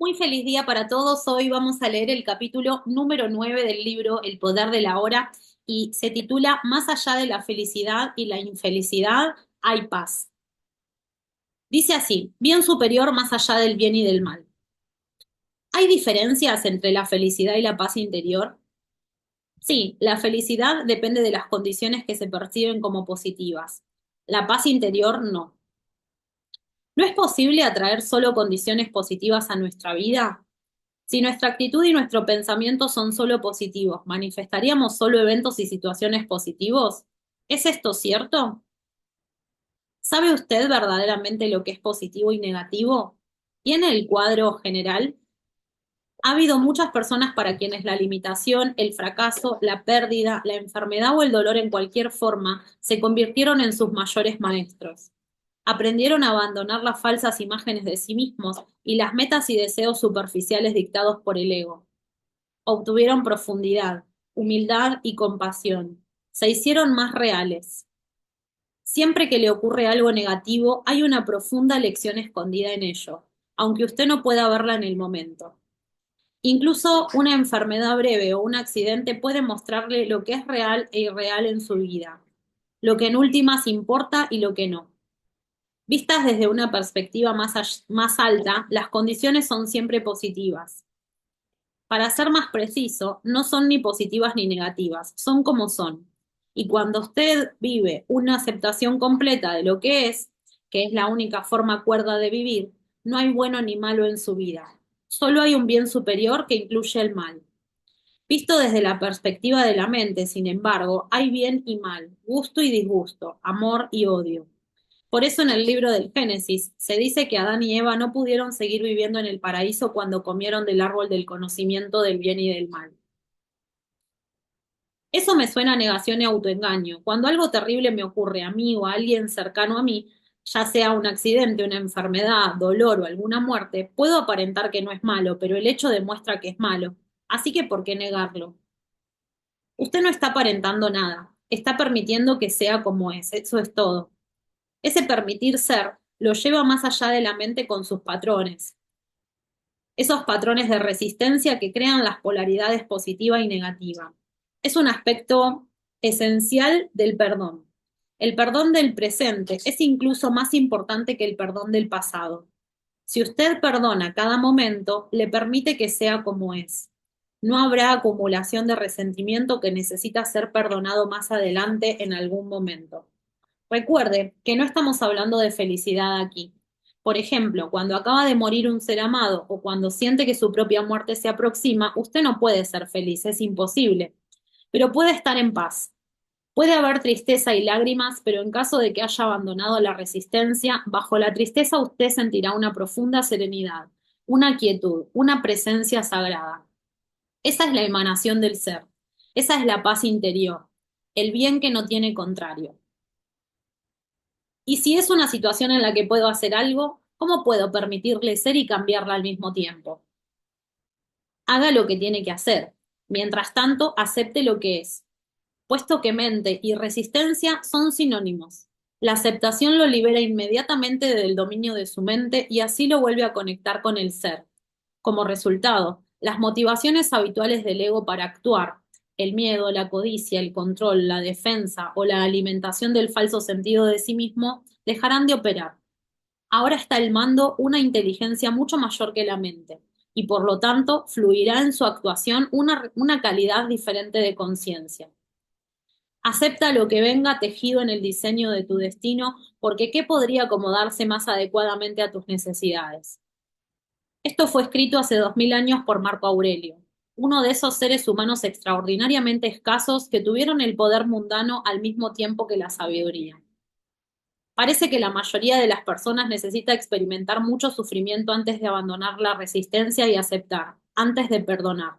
Muy feliz día para todos. Hoy vamos a leer el capítulo número 9 del libro El poder de la hora y se titula Más allá de la felicidad y la infelicidad, hay paz. Dice así, bien superior más allá del bien y del mal. ¿Hay diferencias entre la felicidad y la paz interior? Sí, la felicidad depende de las condiciones que se perciben como positivas. La paz interior no. ¿No es posible atraer solo condiciones positivas a nuestra vida? Si nuestra actitud y nuestro pensamiento son solo positivos, ¿manifestaríamos solo eventos y situaciones positivos? ¿Es esto cierto? ¿Sabe usted verdaderamente lo que es positivo y negativo? ¿Tiene el cuadro general? Ha habido muchas personas para quienes la limitación, el fracaso, la pérdida, la enfermedad o el dolor en cualquier forma se convirtieron en sus mayores maestros. Aprendieron a abandonar las falsas imágenes de sí mismos y las metas y deseos superficiales dictados por el ego. Obtuvieron profundidad, humildad y compasión. Se hicieron más reales. Siempre que le ocurre algo negativo, hay una profunda lección escondida en ello, aunque usted no pueda verla en el momento. Incluso una enfermedad breve o un accidente puede mostrarle lo que es real e irreal en su vida, lo que en últimas importa y lo que no. Vistas desde una perspectiva más alta, las condiciones son siempre positivas. Para ser más preciso, no son ni positivas ni negativas, son como son. Y cuando usted vive una aceptación completa de lo que es la única forma cuerda de vivir, no hay bueno ni malo en su vida. Solo hay un bien superior que incluye el mal. Visto desde la perspectiva de la mente, sin embargo, hay bien y mal, gusto y disgusto, amor y odio. Por eso en el libro del Génesis se dice que Adán y Eva no pudieron seguir viviendo en el paraíso cuando comieron del árbol del conocimiento del bien y del mal. Eso me suena a negación y autoengaño. Cuando algo terrible me ocurre a mí o a alguien cercano a mí, ya sea un accidente, una enfermedad, dolor o alguna muerte, puedo aparentar que no es malo, pero el hecho demuestra que es malo. Así que ¿por qué negarlo? Usted no está aparentando nada, está permitiendo que sea como es, eso es todo. Ese permitir ser lo lleva más allá de la mente con sus patrones, esos patrones de resistencia que crean las polaridades positiva y negativa. Es un aspecto esencial del perdón. El perdón del presente es incluso más importante que el perdón del pasado. Si usted perdona cada momento, le permite que sea como es. No habrá acumulación de resentimiento que necesita ser perdonado más adelante en algún momento. Recuerde que no estamos hablando de felicidad aquí. Por ejemplo, cuando acaba de morir un ser amado o cuando siente que su propia muerte se aproxima, usted no puede ser feliz, es imposible, pero puede estar en paz. Puede haber tristeza y lágrimas, pero en caso de que haya abandonado la resistencia, bajo la tristeza usted sentirá una profunda serenidad, una quietud, una presencia sagrada. Esa es la emanación del ser. Esa es la paz interior, el bien que no tiene contrario. Y si es una situación en la que puedo hacer algo, ¿cómo puedo permitirle ser y cambiarla al mismo tiempo? Haga lo que tiene que hacer. Mientras tanto, acepte lo que es, puesto que mente y resistencia son sinónimos. La aceptación lo libera inmediatamente del dominio de su mente y así lo vuelve a conectar con el ser. Como resultado, las motivaciones habituales del ego para actuar, el miedo, la codicia, el control, la defensa o la alimentación del falso sentido de sí mismo, dejarán de operar. Ahora está el mando una inteligencia mucho mayor que la mente, y por lo tanto fluirá en su actuación una calidad diferente de conciencia. Acepta lo que venga tejido en el diseño de tu destino, porque ¿qué podría acomodarse más adecuadamente a tus necesidades? Esto fue escrito hace 2000 años por Marco Aurelio, uno de esos seres humanos extraordinariamente escasos que tuvieron el poder mundano al mismo tiempo que la sabiduría. Parece que la mayoría de las personas necesita experimentar mucho sufrimiento antes de abandonar la resistencia y aceptar, antes de perdonar.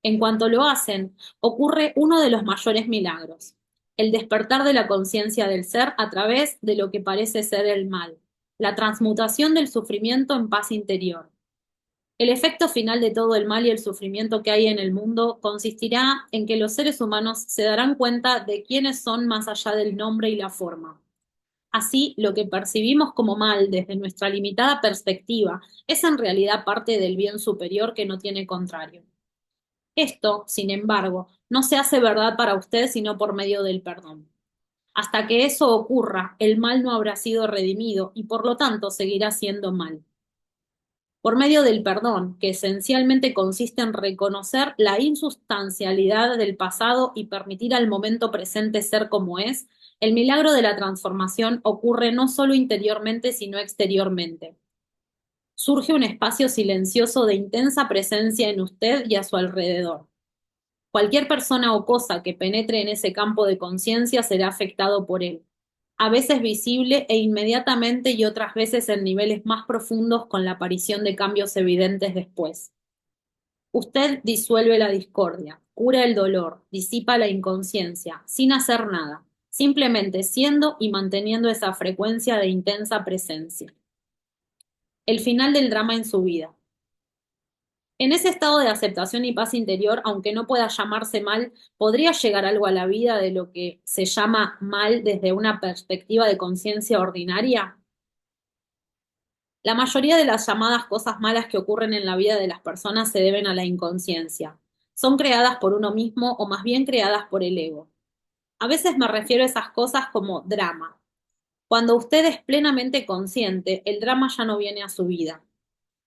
En cuanto lo hacen, ocurre uno de los mayores milagros, el despertar de la conciencia del ser a través de lo que parece ser el mal, la transmutación del sufrimiento en paz interior. El efecto final de todo el mal y el sufrimiento que hay en el mundo consistirá en que los seres humanos se darán cuenta de quiénes son más allá del nombre y la forma. Así, lo que percibimos como mal desde nuestra limitada perspectiva es en realidad parte del bien superior que no tiene contrario. Esto, sin embargo, no se hace verdad para usted sino por medio del perdón. Hasta que eso ocurra, el mal no habrá sido redimido y por lo tanto seguirá siendo mal. Por medio del perdón, que esencialmente consiste en reconocer la insustancialidad del pasado y permitir al momento presente ser como es, el milagro de la transformación ocurre no solo interiormente, sino exteriormente. Surge un espacio silencioso de intensa presencia en usted y a su alrededor. Cualquier persona o cosa que penetre en ese campo de conciencia será afectado por él, a veces visible e inmediatamente y otras veces en niveles más profundos con la aparición de cambios evidentes después. Usted disuelve la discordia, cura el dolor, disipa la inconsciencia, sin hacer nada, simplemente siendo y manteniendo esa frecuencia de intensa presencia. El final del drama en su vida. En ese estado de aceptación y paz interior, aunque no pueda llamarse mal, podría llegar algo a la vida de lo que se llama mal desde una perspectiva de conciencia ordinaria. La mayoría de las llamadas cosas malas que ocurren en la vida de las personas se deben a la inconsciencia. Son creadas por uno mismo o más bien creadas por el ego. A veces me refiero a esas cosas como drama. Cuando usted es plenamente consciente, el drama ya no viene a su vida.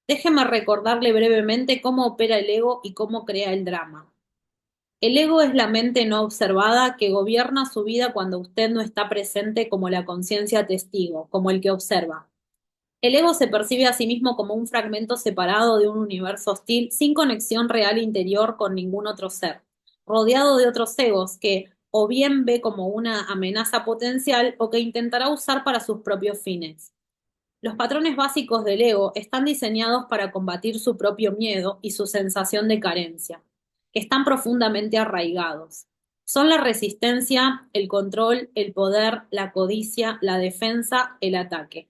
Déjeme recordarle brevemente cómo opera el ego y cómo crea el drama. El ego es la mente no observada que gobierna su vida cuando usted no está presente como la conciencia testigo, como el que observa. El ego se percibe a sí mismo como un fragmento separado de un universo hostil sin conexión real interior con ningún otro ser, rodeado de otros egos que o bien ve como una amenaza potencial o que intentará usar para sus propios fines. Los patrones básicos del ego están diseñados para combatir su propio miedo y su sensación de carencia, que están profundamente arraigados. Son la resistencia, el control, el poder, la codicia, la defensa, el ataque.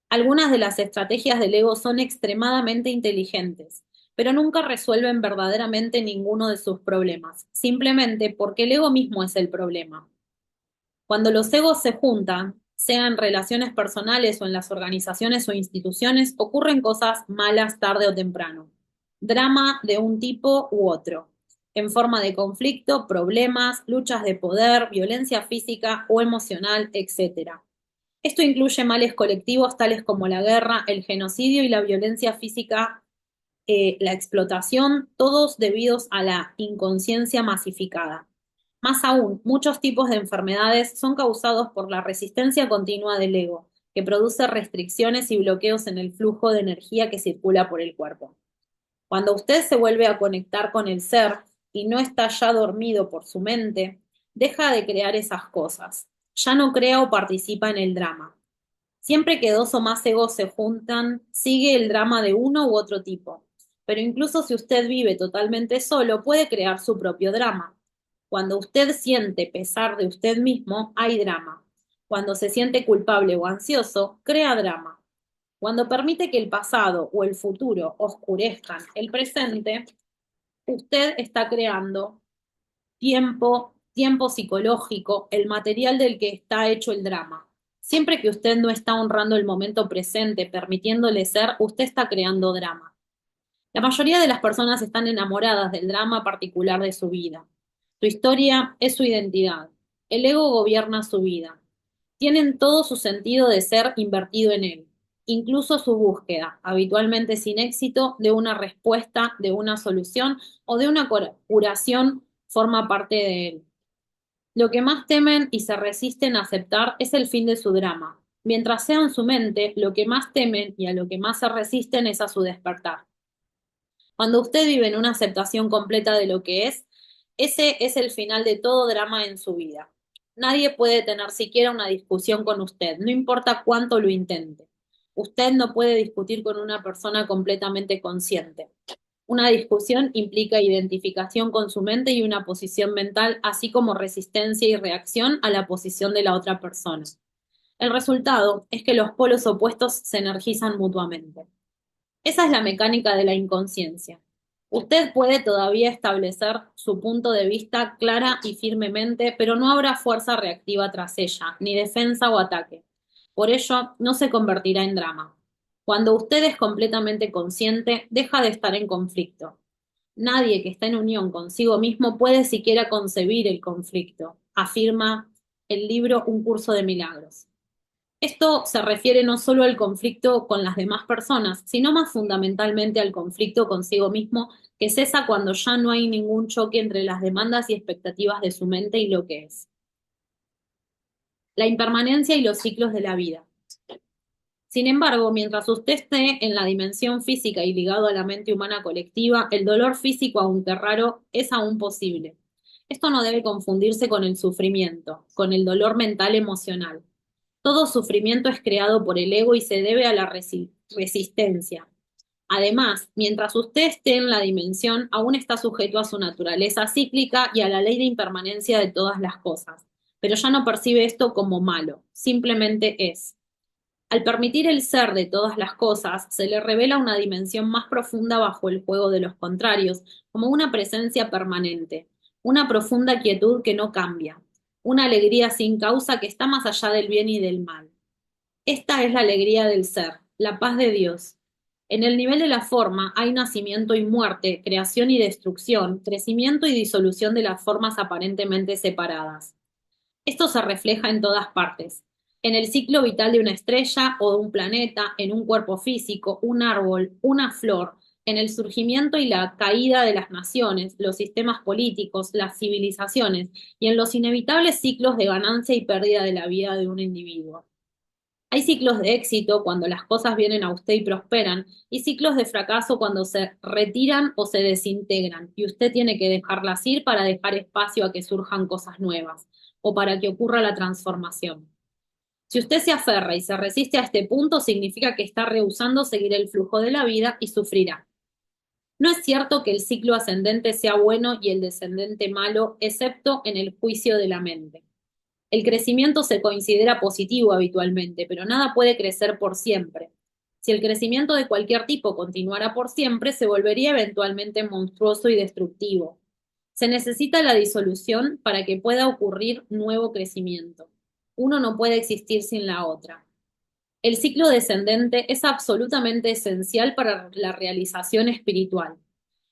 Algunas de las estrategias del ego son extremadamente inteligentes, pero nunca resuelven verdaderamente ninguno de sus problemas, simplemente porque el ego mismo es el problema. Cuando los egos se juntan, sea en relaciones personales o en las organizaciones o instituciones, ocurren cosas malas tarde o temprano. Drama de un tipo u otro, en forma de conflicto, problemas, luchas de poder, violencia física o emocional, etc. Esto incluye males colectivos tales como la guerra, el genocidio y la violencia física, la explotación, todos debidos a la inconsciencia masificada. Más aún, muchos tipos de enfermedades son causados por la resistencia continua del ego, que produce restricciones y bloqueos en el flujo de energía que circula por el cuerpo. Cuando usted se vuelve a conectar con el ser y no está ya dormido por su mente, deja de crear esas cosas. Ya no crea o participa en el drama. Siempre que dos o más egos se juntan, sigue el drama de uno u otro tipo. Pero incluso si usted vive totalmente solo, puede crear su propio drama. Cuando usted siente pesar de usted mismo, hay drama. Cuando se siente culpable o ansioso, crea drama. Cuando permite que el pasado o el futuro oscurezcan el presente, usted está creando tiempo psicológico, el material del que está hecho el drama. Siempre que usted no está honrando el momento presente, permitiéndole ser, usted está creando drama. La mayoría de las personas están enamoradas del drama particular de su vida. Su historia es su identidad. El ego gobierna su vida. Tienen todo su sentido de ser invertido en él, incluso su búsqueda, habitualmente sin éxito, de una respuesta, de una solución o de una curación forma parte de él. Lo que más temen y se resisten a aceptar es el fin de su drama. Mientras sea en su mente, lo que más temen y a lo que más se resisten es a su despertar. Cuando usted vive en una aceptación completa de lo que es, ese es el final de todo drama en su vida. Nadie puede tener siquiera una discusión con usted, no importa cuánto lo intente. Usted no puede discutir con una persona completamente consciente. Una discusión implica identificación con su mente y una posición mental, así como resistencia y reacción a la posición de la otra persona. El resultado es que los polos opuestos se energizan mutuamente. Esa es la mecánica de la inconsciencia. Usted puede todavía establecer su punto de vista clara y firmemente, pero no habrá fuerza reactiva tras ella, ni defensa o ataque. Por ello, no se convertirá en drama. Cuando usted es completamente consciente, deja de estar en conflicto. Nadie que está en unión consigo mismo puede siquiera concebir el conflicto, afirma el libro Un curso de milagros. Esto se refiere no solo al conflicto con las demás personas, sino más fundamentalmente al conflicto consigo mismo, que cesa cuando ya no hay ningún choque entre las demandas y expectativas de su mente y lo que es. La impermanencia y los ciclos de la vida. Sin embargo, mientras usted esté en la dimensión física y ligado a la mente humana colectiva, el dolor físico, aunque raro, es aún posible. Esto no debe confundirse con el sufrimiento, con el dolor mental emocional. Todo sufrimiento es creado por el ego y se debe a la resistencia. Además, mientras usted esté en la dimensión, aún está sujeto a su naturaleza cíclica y a la ley de impermanencia de todas las cosas, pero ya no percibe esto como malo, simplemente es. Al permitir el ser de todas las cosas, se le revela una dimensión más profunda bajo el juego de los contrarios, como una presencia permanente, una profunda quietud que no cambia, una alegría sin causa que está más allá del bien y del mal. Esta es la alegría del ser, la paz de Dios. En el nivel de la forma hay nacimiento y muerte, creación y destrucción, crecimiento y disolución de las formas aparentemente separadas. Esto se refleja en todas partes, en el ciclo vital de una estrella o de un planeta, en un cuerpo físico, un árbol, una flor, en el surgimiento y la caída de las naciones, los sistemas políticos, las civilizaciones y en los inevitables ciclos de ganancia y pérdida de la vida de un individuo. Hay ciclos de éxito cuando las cosas vienen a usted y prosperan, y ciclos de fracaso cuando se retiran o se desintegran, y usted tiene que dejarlas ir para dejar espacio a que surjan cosas nuevas, o para que ocurra la transformación. Si usted se aferra y se resiste a este punto, significa que está rehusando seguir el flujo de la vida y sufrirá. No es cierto que el ciclo ascendente sea bueno y el descendente malo, excepto en el juicio de la mente. El crecimiento se considera positivo habitualmente, pero nada puede crecer por siempre. Si el crecimiento de cualquier tipo continuara por siempre, se volvería eventualmente monstruoso y destructivo. Se necesita la disolución para que pueda ocurrir nuevo crecimiento. Uno no puede existir sin la otra. El ciclo descendente es absolutamente esencial para la realización espiritual.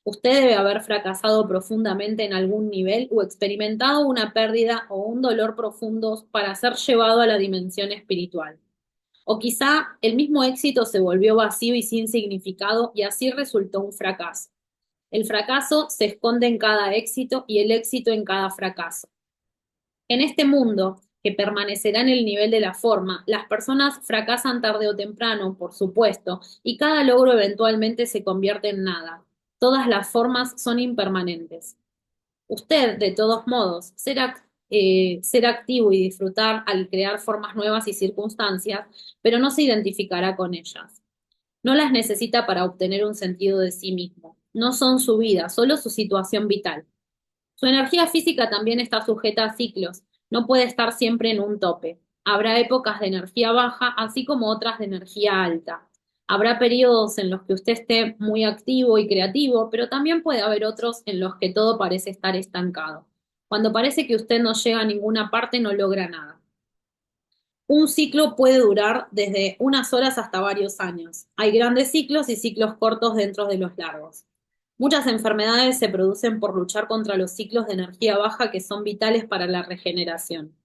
Usted debe haber fracasado profundamente en algún nivel o experimentado una pérdida o un dolor profundos para ser llevado a la dimensión espiritual. O quizá el mismo éxito se volvió vacío y sin significado y así resultó un fracaso. El fracaso se esconde en cada éxito y el éxito en cada fracaso. En este mundo, que permanecerá en el nivel de la forma, las personas fracasan tarde o temprano, por supuesto, y cada logro eventualmente se convierte en nada. Todas las formas son impermanentes. Usted, de todos modos, ser activo y disfrutar al crear formas nuevas y circunstancias, pero no se identificará con ellas. No las necesita para obtener un sentido de sí mismo. No son su vida, solo su situación vital. Su energía física también está sujeta a ciclos, no puede estar siempre en un tope. Habrá épocas de energía baja, así como otras de energía alta. Habrá periodos en los que usted esté muy activo y creativo, pero también puede haber otros en los que todo parece estar estancado. Cuando parece que usted no llega a ninguna parte, no logra nada. Un ciclo puede durar desde unas horas hasta varios años. Hay grandes ciclos y ciclos cortos dentro de los largos. Muchas enfermedades se producen por luchar contra los ciclos de energía baja que son vitales para la regeneración.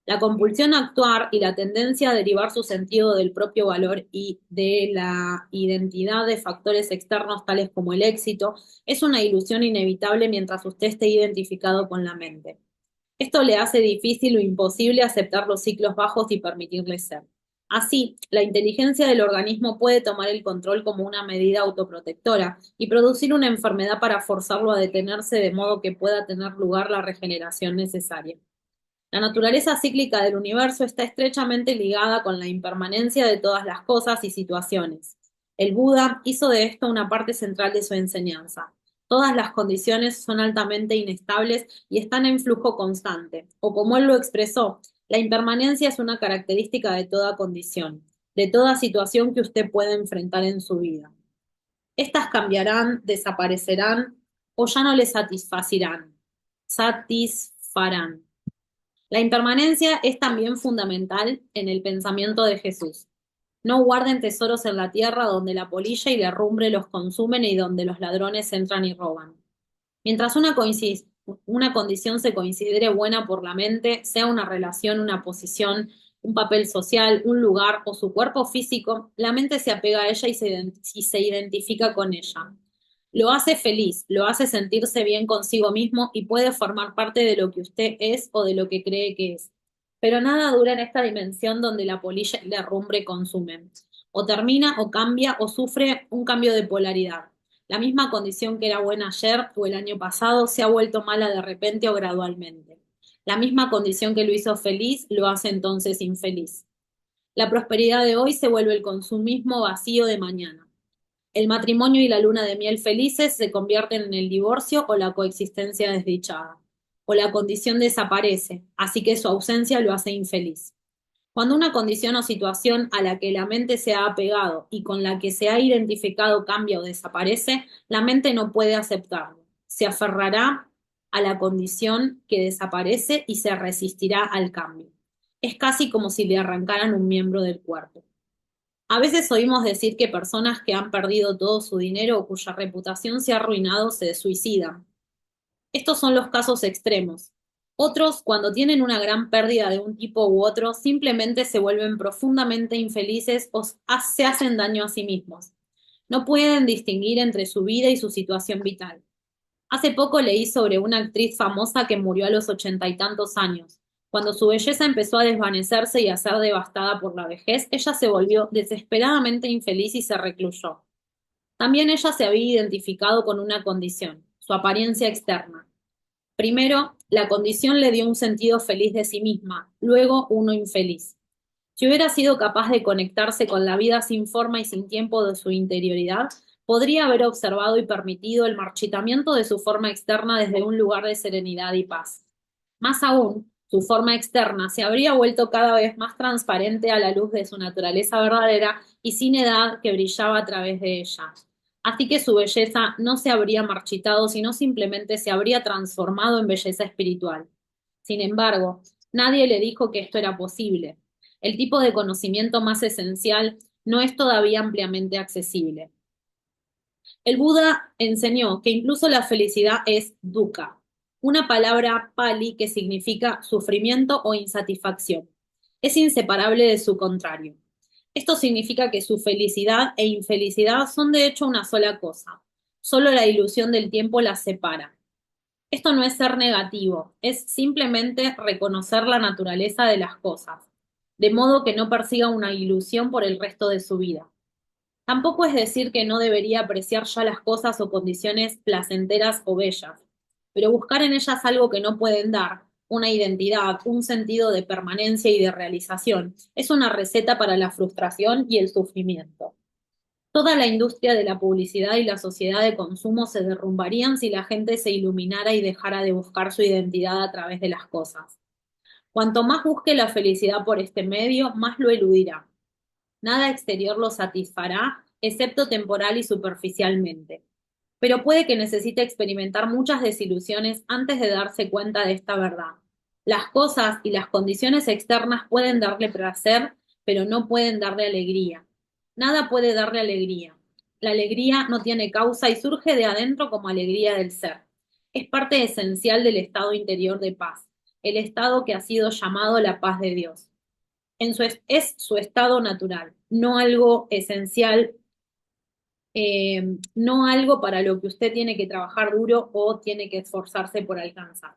La compulsión a actuar y la tendencia a derivar su sentido del propio valor y de la identidad de factores externos tales como el éxito es una ilusión inevitable mientras usted esté identificado con la mente. Esto le hace difícil o imposible aceptar los ciclos bajos y permitirles ser. Así, la inteligencia del organismo puede tomar el control como una medida autoprotectora y producir una enfermedad para forzarlo a detenerse de modo que pueda tener lugar la regeneración necesaria. La naturaleza cíclica del universo está estrechamente ligada con la impermanencia de todas las cosas y situaciones. El Buda hizo de esto una parte central de su enseñanza. Todas las condiciones son altamente inestables y están en flujo constante, o como él lo expresó, la impermanencia es una característica de toda condición, de toda situación que usted pueda enfrentar en su vida. Estas cambiarán, desaparecerán o ya no le satisfacirán. Satisfarán. La impermanencia es también fundamental en el pensamiento de Jesús. No guarden tesoros en la tierra donde la polilla y la herrumbre los consumen y donde los ladrones entran y roban. Mientras una condición se considere buena por la mente, sea una relación, una posición, un papel social, un lugar o su cuerpo físico, la mente se apega a ella y se identifica con ella. Lo hace feliz, lo hace sentirse bien consigo mismo y puede formar parte de lo que usted es o de lo que cree que es. Pero nada dura en esta dimensión donde la polilla y la herrumbre consumen. O termina, o cambia, o sufre un cambio de polaridad. La misma condición que era buena ayer o el año pasado se ha vuelto mala de repente o gradualmente. La misma condición que lo hizo feliz lo hace entonces infeliz. La prosperidad de hoy se vuelve el consumismo vacío de mañana. El matrimonio y la luna de miel felices se convierten en el divorcio o la coexistencia desdichada. O la condición desaparece, así que su ausencia lo hace infeliz. Cuando una condición o situación a la que la mente se ha apegado y con la que se ha identificado cambia o desaparece, la mente no puede aceptarlo. Se aferrará a la condición que desaparece y se resistirá al cambio. Es casi como si le arrancaran un miembro del cuerpo. A veces oímos decir que personas que han perdido todo su dinero o cuya reputación se ha arruinado se suicidan. Estos son los casos extremos. Otros, cuando tienen una gran pérdida de un tipo u otro, simplemente se vuelven profundamente infelices o se hacen daño a sí mismos. No pueden distinguir entre su vida y su situación vital. Hace poco leí sobre una actriz famosa que murió a los 80 y tantos años. Cuando su belleza empezó a desvanecerse y a ser devastada por la vejez, ella se volvió desesperadamente infeliz y se recluyó. También ella se había identificado con una condición, su apariencia externa. Primero, la condición le dio un sentido feliz de sí misma, luego uno infeliz. Si hubiera sido capaz de conectarse con la vida sin forma y sin tiempo de su interioridad, podría haber observado y permitido el marchitamiento de su forma externa desde un lugar de serenidad y paz. Más aún, su forma externa se habría vuelto cada vez más transparente a la luz de su naturaleza verdadera y sin edad que brillaba a través de ella. Así que su belleza no se habría marchitado, sino simplemente se habría transformado en belleza espiritual. Sin embargo, nadie le dijo que esto era posible. El tipo de conocimiento más esencial no es todavía ampliamente accesible. El Buda enseñó que incluso la felicidad es dukkha, una palabra pali que significa sufrimiento o insatisfacción. Es inseparable de su contrario. Esto significa que su felicidad e infelicidad son de hecho una sola cosa. Solo la ilusión del tiempo las separa. Esto no es ser negativo, es simplemente reconocer la naturaleza de las cosas, de modo que no persiga una ilusión por el resto de su vida. Tampoco es decir que no debería apreciar ya las cosas o condiciones placenteras o bellas, pero buscar en ellas algo que no pueden dar, una identidad, un sentido de permanencia y de realización, es una receta para la frustración y el sufrimiento. Toda la industria de la publicidad y la sociedad de consumo se derrumbarían si la gente se iluminara y dejara de buscar su identidad a través de las cosas. Cuanto más busque la felicidad por este medio, más lo eludirá. Nada exterior lo satisfará, excepto temporal y superficialmente. Pero puede que necesite experimentar muchas desilusiones antes de darse cuenta de esta verdad. Las cosas y las condiciones externas pueden darle placer, pero no pueden darle alegría. Nada puede darle alegría. La alegría no tiene causa y surge de adentro como alegría del ser. Es parte esencial del estado interior de paz, el estado que ha sido llamado la paz de Dios. Es su estado natural, no algo esencial, no algo para lo que usted tiene que trabajar duro o tiene que esforzarse por alcanzar.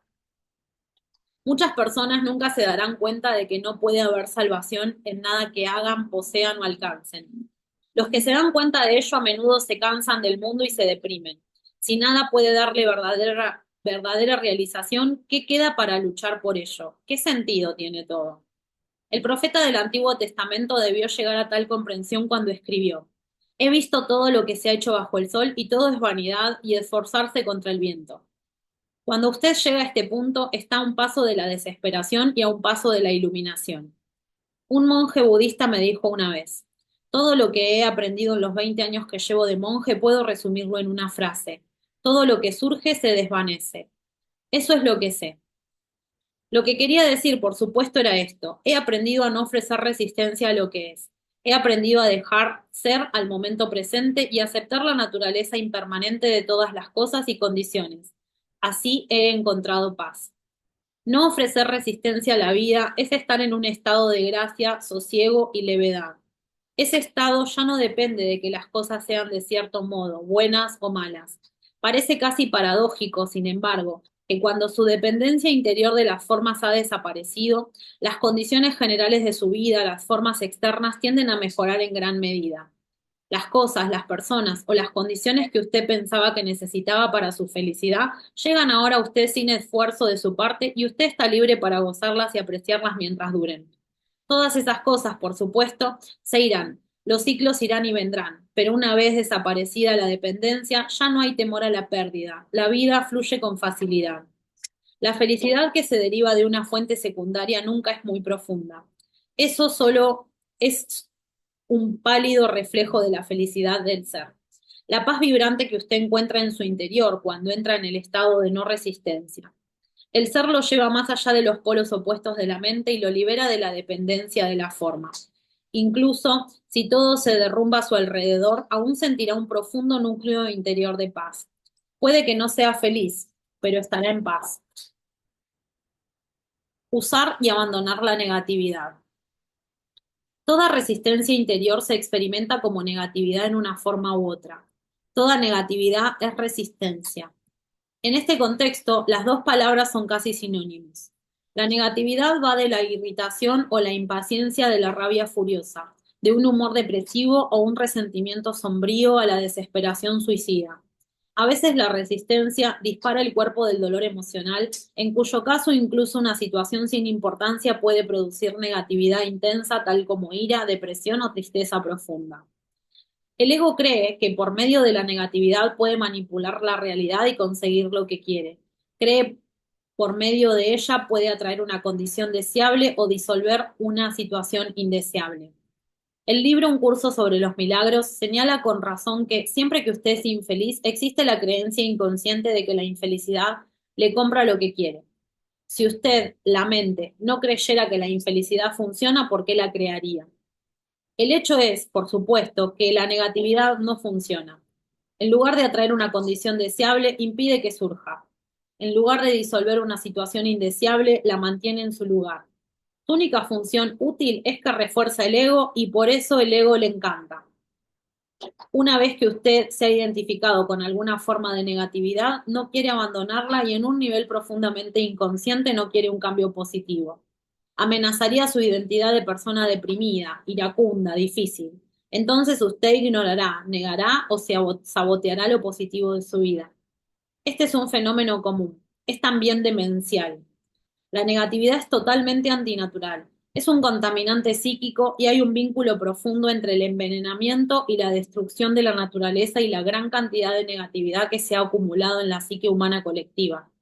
Muchas personas nunca se darán cuenta de que no puede haber salvación en nada que hagan, posean o alcancen. Los que se dan cuenta de ello a menudo se cansan del mundo y se deprimen. Si nada puede darle verdadera realización, ¿qué queda para luchar por ello? ¿Qué sentido tiene todo? El profeta del Antiguo Testamento debió llegar a tal comprensión cuando escribió: He visto todo lo que se ha hecho bajo el sol y todo es vanidad y esforzarse contra el viento. Cuando usted llega a este punto, está a un paso de la desesperación y a un paso de la iluminación. Un monje budista me dijo una vez: Todo lo que he aprendido en los 20 años que llevo de monje puedo resumirlo en una frase. Todo lo que surge se desvanece. Eso es lo que sé. Lo que quería decir, por supuesto, era esto. He aprendido a no ofrecer resistencia a lo que es. He aprendido a dejar ser al momento presente y aceptar la naturaleza impermanente de todas las cosas y condiciones. Así he encontrado paz. No ofrecer resistencia a la vida es estar en un estado de gracia, sosiego y levedad. Ese estado ya no depende de que las cosas sean de cierto modo, buenas o malas. Parece casi paradójico, sin embargo, que cuando su dependencia interior de las formas ha desaparecido, las condiciones generales de su vida, las formas externas, tienden a mejorar en gran medida. Las cosas, las personas o las condiciones que usted pensaba que necesitaba para su felicidad llegan ahora a usted sin esfuerzo de su parte y usted está libre para gozarlas y apreciarlas mientras duren. Todas esas cosas, por supuesto, se irán. Los ciclos irán y vendrán, pero una vez desaparecida la dependencia, ya no hay temor a la pérdida. La vida fluye con facilidad. La felicidad que se deriva de una fuente secundaria nunca es muy profunda. Eso solo es un pálido reflejo de la felicidad del ser. La paz vibrante que usted encuentra en su interior cuando entra en el estado de no resistencia. El ser lo lleva más allá de los polos opuestos de la mente y lo libera de la dependencia de la forma. Incluso si todo se derrumba a su alrededor, aún sentirá un profundo núcleo interior de paz. Puede que no sea feliz, pero estará en paz. Usar y abandonar la negatividad. Toda resistencia interior se experimenta como negatividad en una forma u otra. Toda negatividad es resistencia. En este contexto, las dos palabras son casi sinónimas. La negatividad va de la irritación o la impaciencia de la rabia furiosa, de un humor depresivo o un resentimiento sombrío a la desesperación suicida. A veces la resistencia dispara el cuerpo del dolor emocional, en cuyo caso incluso una situación sin importancia puede producir negatividad intensa tal como ira, depresión o tristeza profunda. El ego cree que por medio de la negatividad puede manipular la realidad y conseguir lo que quiere. Cree por medio de ella puede atraer una condición deseable o disolver una situación indeseable. El libro Un curso sobre los milagros señala con razón que siempre que usted es infeliz, existe la creencia inconsciente de que la infelicidad le compra lo que quiere. Si usted, la mente, no creyera que la infelicidad funciona, ¿por qué la crearía? El hecho es, por supuesto, que la negatividad no funciona. En lugar de atraer una condición deseable, impide que surja. En lugar de disolver una situación indeseable, la mantiene en su lugar. Su única función útil es que refuerza el ego y por eso el ego le encanta. Una vez que usted se ha identificado con alguna forma de negatividad, no quiere abandonarla y en un nivel profundamente inconsciente no quiere un cambio positivo. Amenazaría su identidad de persona deprimida, iracunda, difícil. Entonces usted ignorará, negará o saboteará lo positivo de su vida. Este es un fenómeno común. Es también demencial. La negatividad es totalmente antinatural. Es un contaminante psíquico y hay un vínculo profundo entre el envenenamiento y la destrucción de la naturaleza y la gran cantidad de negatividad que se ha acumulado en la psique humana colectiva.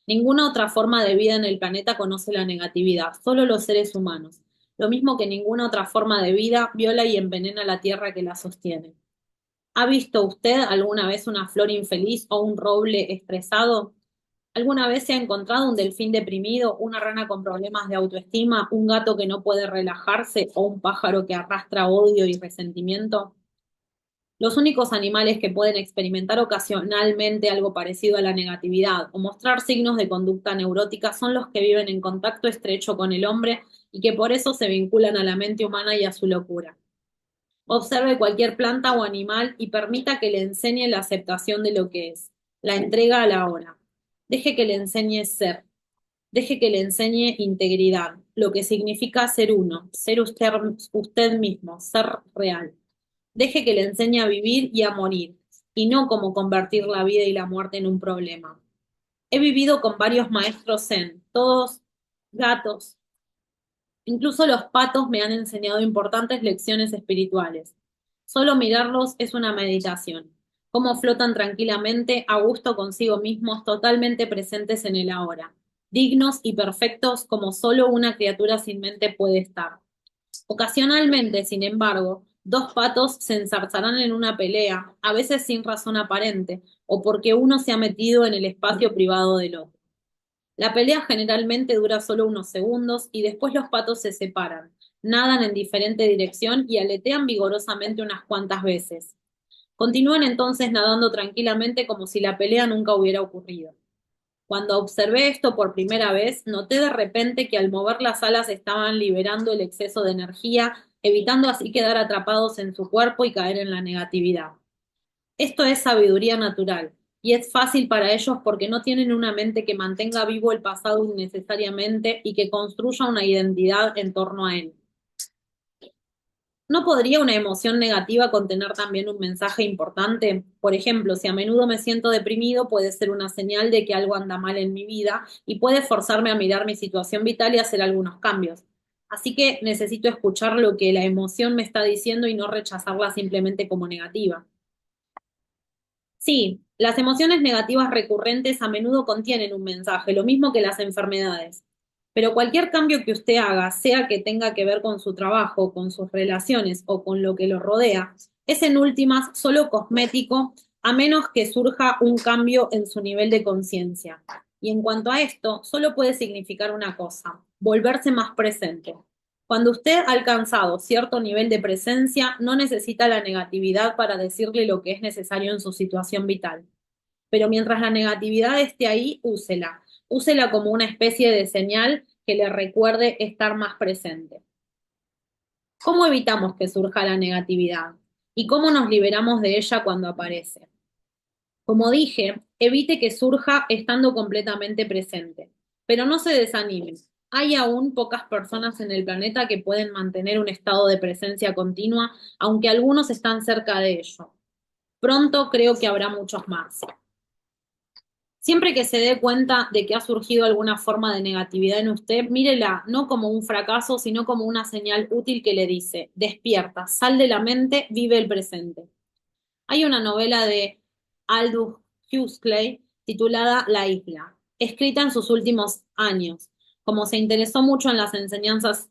Ninguna otra forma de vida en el planeta conoce la negatividad, solo los seres humanos. Lo mismo que ninguna otra forma de vida viola y envenena la tierra que la sostiene. ¿Ha visto usted alguna vez una flor infeliz o un roble estresado? ¿Alguna vez se ha encontrado un delfín deprimido, una rana con problemas de autoestima, un gato que no puede relajarse o un pájaro que arrastra odio y resentimiento? Los únicos animales que pueden experimentar ocasionalmente algo parecido a la negatividad o mostrar signos de conducta neurótica son los que viven en contacto estrecho con el hombre y que por eso se vinculan a la mente humana y a su locura. Observe cualquier planta o animal y permita que le enseñe la aceptación de lo que es, la entrega a la hora. Deje que le enseñe ser, deje que le enseñe integridad, lo que significa ser uno, ser usted mismo, ser real. Deje que le enseñe a vivir y a morir, y no cómo convertir la vida y la muerte en un problema. He vivido con varios maestros zen, todos gatos. Incluso los patos me han enseñado importantes lecciones espirituales. Solo mirarlos es una meditación. Cómo flotan tranquilamente, a gusto consigo mismos, totalmente presentes en el ahora. Dignos y perfectos como solo una criatura sin mente puede estar. Ocasionalmente, sin embargo, Dos patos se enzarzarán en una pelea, a veces sin razón aparente, o porque uno se ha metido en el espacio privado del otro. La pelea generalmente dura solo unos segundos y después los patos se separan, nadan en diferente dirección y aletean vigorosamente unas cuantas veces. Continúan entonces nadando tranquilamente como si la pelea nunca hubiera ocurrido. Cuando observé esto por primera vez, noté de repente que al mover las alas estaban liberando el exceso de energía, evitando así quedar atrapados en su cuerpo y caer en la negatividad. Esto es sabiduría natural, y es fácil para ellos porque no tienen una mente que mantenga vivo el pasado innecesariamente y que construya una identidad en torno a él. ¿No podría una emoción negativa contener también un mensaje importante? Por ejemplo, si a menudo me siento deprimido, puede ser una señal de que algo anda mal en mi vida y puede forzarme a mirar mi situación vital y hacer algunos cambios. Así que necesito escuchar lo que la emoción me está diciendo y no rechazarla simplemente como negativa. Sí, las emociones negativas recurrentes a menudo contienen un mensaje, lo mismo que las enfermedades. Pero cualquier cambio que usted haga, sea que tenga que ver con su trabajo, con sus relaciones o con lo que lo rodea, es en últimas solo cosmético, a menos que surja un cambio en su nivel de conciencia. Y en cuanto a esto, solo puede significar una cosa: volverse más presente. Cuando usted ha alcanzado cierto nivel de presencia, no necesita la negatividad para decirle lo que es necesario en su situación vital. Pero mientras la negatividad esté ahí, úsela. Úsela como una especie de señal que le recuerde estar más presente. ¿Cómo evitamos que surja la negatividad? ¿Y cómo nos liberamos de ella cuando aparece? Como dije, evite que surja estando completamente presente. Pero no se desanime. Hay aún pocas personas en el planeta que pueden mantener un estado de presencia continua, aunque algunos están cerca de ello. Pronto creo que habrá muchos más. Siempre que se dé cuenta de que ha surgido alguna forma de negatividad en usted, mírela no como un fracaso, sino como una señal útil que le dice: despierta, sal de la mente, vive el presente. Hay una novela de Aldous Huxley titulada La isla, escrita en sus últimos años, como se interesó mucho en las enseñanzas,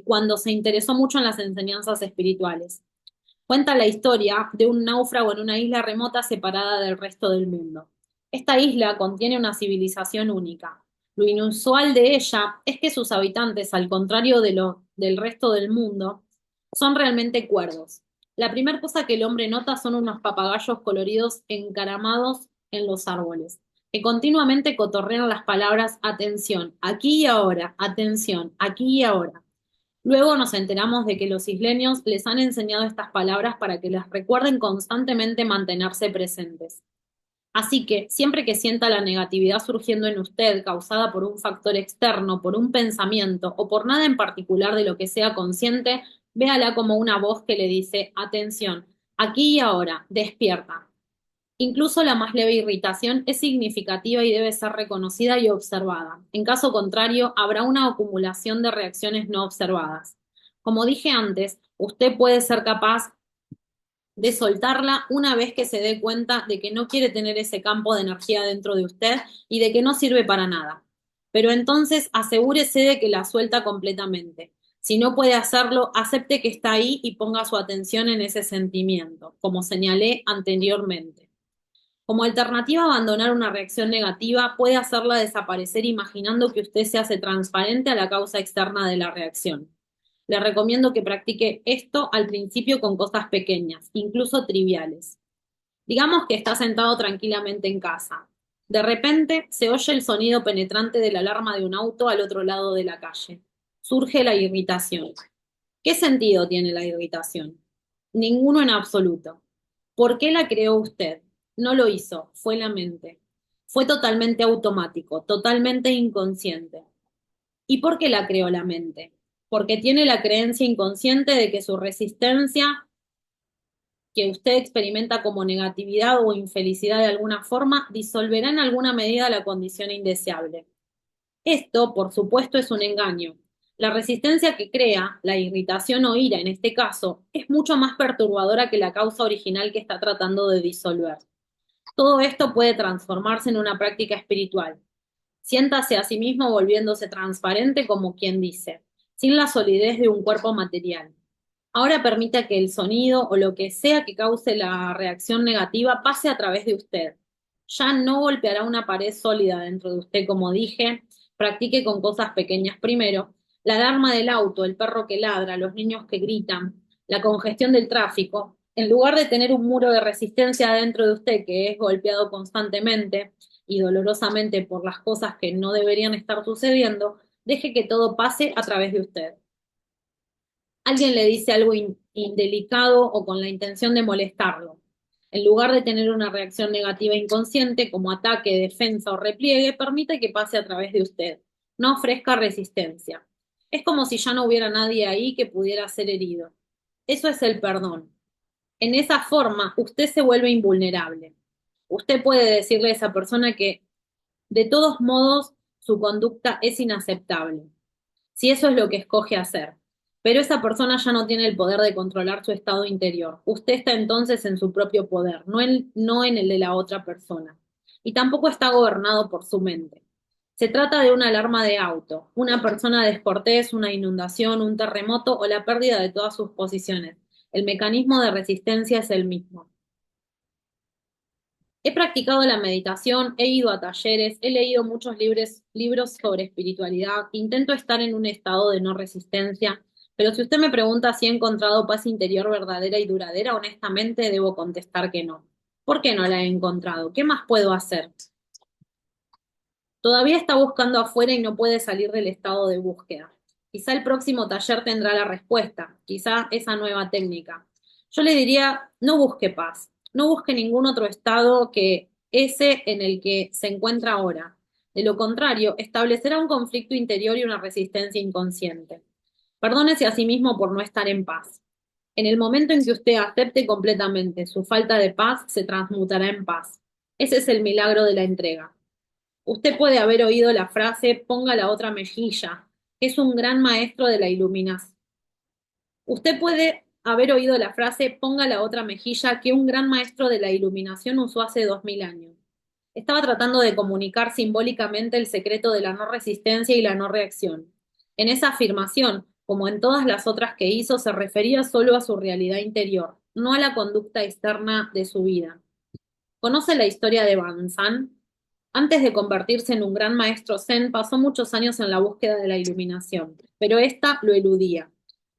cuando se interesó mucho en las enseñanzas espirituales. Cuenta la historia de un náufrago en una isla remota separada del resto del mundo. Esta isla contiene una civilización única. Lo inusual de ella es que sus habitantes, al contrario del resto del mundo, son realmente cuerdos. La primera cosa que el hombre nota son unos papagayos coloridos encaramados en los árboles, que continuamente cotorrean las palabras atención, aquí y ahora, atención, aquí y ahora. Luego nos enteramos de que los isleños les han enseñado estas palabras para que les recuerden constantemente mantenerse presentes. Así que, siempre que sienta la negatividad surgiendo en usted, causada por un factor externo, por un pensamiento o por nada en particular de lo que sea consciente, véala como una voz que le dice: atención, aquí y ahora, despierta. Incluso la más leve irritación es significativa y debe ser reconocida y observada. En caso contrario, habrá una acumulación de reacciones no observadas. Como dije antes, usted puede ser capaz de soltarla una vez que se dé cuenta de que no quiere tener ese campo de energía dentro de usted y de que no sirve para nada. Pero entonces asegúrese de que la suelta completamente. Si no puede hacerlo, acepte que está ahí y ponga su atención en ese sentimiento, como señalé anteriormente. Como alternativa a abandonar una reacción negativa, puede hacerla desaparecer imaginando que usted se hace transparente a la causa externa de la reacción. Le recomiendo que practique esto al principio con cosas pequeñas, incluso triviales. Digamos que está sentado tranquilamente en casa. De repente se oye el sonido penetrante de la alarma de un auto al otro lado de la calle. Surge la irritación. ¿Qué sentido tiene la irritación? Ninguno en absoluto. ¿Por qué la creó usted? No lo hizo, fue la mente. Fue totalmente automático, totalmente inconsciente. ¿Y por qué la creó la mente? Porque tiene la creencia inconsciente de que su resistencia, que usted experimenta como negatividad o infelicidad de alguna forma, disolverá en alguna medida la condición indeseable. Esto, por supuesto, es un engaño. La resistencia que crea, la irritación o ira en este caso, es mucho más perturbadora que la causa original que está tratando de disolver. Todo esto puede transformarse en una práctica espiritual. Siéntase a sí mismo volviéndose transparente como quien dice, sin la solidez de un cuerpo material. Ahora permita que el sonido o lo que sea que cause la reacción negativa pase a través de usted. Ya no golpeará una pared sólida dentro de usted, como dije. Practique con cosas pequeñas primero. La alarma del auto, el perro que ladra, los niños que gritan, la congestión del tráfico. En lugar de tener un muro de resistencia dentro de usted que es golpeado constantemente y dolorosamente por las cosas que no deberían estar sucediendo, deje que todo pase a través de usted. Alguien le dice algo indelicado o con la intención de molestarlo. En lugar de tener una reacción negativa inconsciente como ataque, defensa o repliegue, permite que pase a través de usted. No ofrezca resistencia. Es como si ya no hubiera nadie ahí que pudiera ser herido. Eso es el perdón. En esa forma, usted se vuelve invulnerable. Usted puede decirle a esa persona que, de todos modos, su conducta es inaceptable si eso es lo que escoge hacer. Pero esa persona ya no tiene el poder de controlar su estado interior. Usted está entonces en su propio poder, no en el de la otra persona. Y tampoco está gobernado por su mente. Se trata de una alarma de auto, una persona descortés, una inundación, un terremoto o la pérdida de todas sus posiciones. El mecanismo de resistencia es el mismo. He practicado la meditación, he ido a talleres, he leído muchos libros sobre espiritualidad, intento estar en un estado de no resistencia, pero si usted me pregunta si he encontrado paz interior verdadera y duradera, honestamente debo contestar que no. ¿Por qué no la he encontrado? ¿Qué más puedo hacer? Todavía está buscando afuera y no puede salir del estado de búsqueda. Quizá el próximo taller tendrá la respuesta, quizá esa nueva técnica. Yo le diría, no busque paz, no busque ningún otro estado que ese en el que se encuentra ahora. De lo contrario, establecerá un conflicto interior y una resistencia inconsciente. Perdónese a sí mismo por no estar en paz. En el momento en que usted acepte completamente su falta de paz, se transmutará en paz. Ese es el milagro de la entrega. Usted puede haber oído la frase ponga la otra mejilla, que es un gran maestro de la iluminación. Usted puede haber oído la frase ponga la otra mejilla, que un gran maestro de la iluminación usó hace 2000 años. Estaba tratando de comunicar simbólicamente el secreto de la no resistencia y la no reacción. En esa afirmación, como en todas las otras que hizo, se refería solo a su realidad interior, no a la conducta externa de su vida. ¿Conoce la historia de Banzan? Antes de convertirse en un gran maestro zen, pasó muchos años en la búsqueda de la iluminación, pero ésta lo eludía.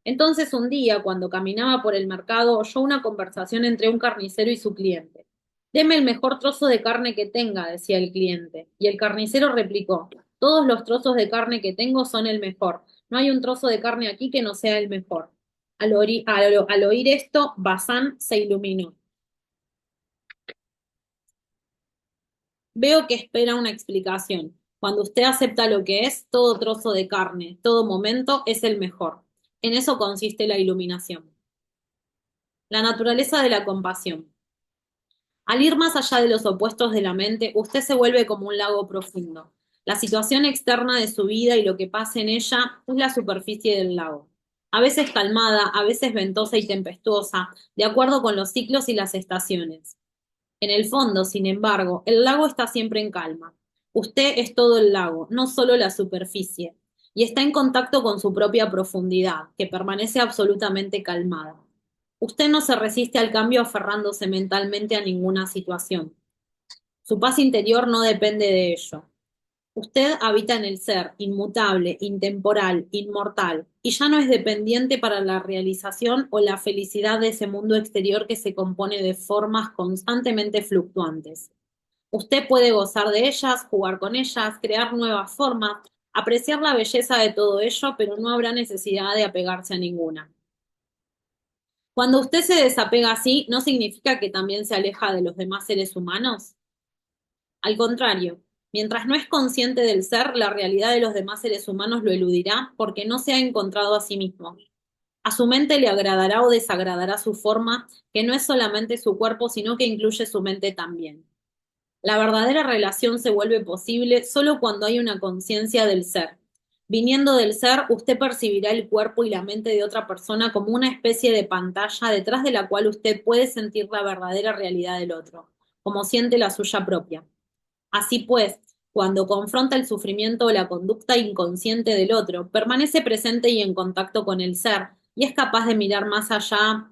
Entonces un día, cuando caminaba por el mercado, oyó una conversación entre un carnicero y su cliente. Deme el mejor trozo de carne que tenga, decía el cliente, y el carnicero replicó, todos los trozos de carne que tengo son el mejor. No hay un trozo de carne aquí que no sea el mejor. Al oír esto, Bazán se iluminó. Veo que espera una explicación. Cuando usted acepta lo que es, todo trozo de carne, todo momento es el mejor. En eso consiste la iluminación. La naturaleza de la compasión. Al ir más allá de los opuestos de la mente, usted se vuelve como un lago profundo. La situación externa de su vida y lo que pasa en ella es la superficie del lago. A veces calmada, a veces ventosa y tempestuosa, de acuerdo con los ciclos y las estaciones. En el fondo, sin embargo, el lago está siempre en calma. Usted es todo el lago, no solo la superficie, y está en contacto con su propia profundidad, que permanece absolutamente calmada. Usted no se resiste al cambio aferrándose mentalmente a ninguna situación. Su paz interior no depende de ello. Usted habita en el ser, inmutable, intemporal, inmortal, y ya no es dependiente para la realización o la felicidad de ese mundo exterior que se compone de formas constantemente fluctuantes. Usted puede gozar de ellas, jugar con ellas, crear nuevas formas, apreciar la belleza de todo ello, pero no habrá necesidad de apegarse a ninguna. Cuando usted se desapega así, ¿no significa que también se aleja de los demás seres humanos? Al contrario, mientras no es consciente del ser, la realidad de los demás seres humanos lo eludirá porque no se ha encontrado a sí mismo. A su mente le agradará o desagradará su forma, que no es solamente su cuerpo, sino que incluye su mente también. La verdadera relación se vuelve posible solo cuando hay una conciencia del ser. Viniendo del ser, usted percibirá el cuerpo y la mente de otra persona como una especie de pantalla detrás de la cual usted puede sentir la verdadera realidad del otro, como siente la suya propia. Así pues, cuando confronta el sufrimiento o la conducta inconsciente del otro, permanece presente y en contacto con el ser, y es capaz de mirar más allá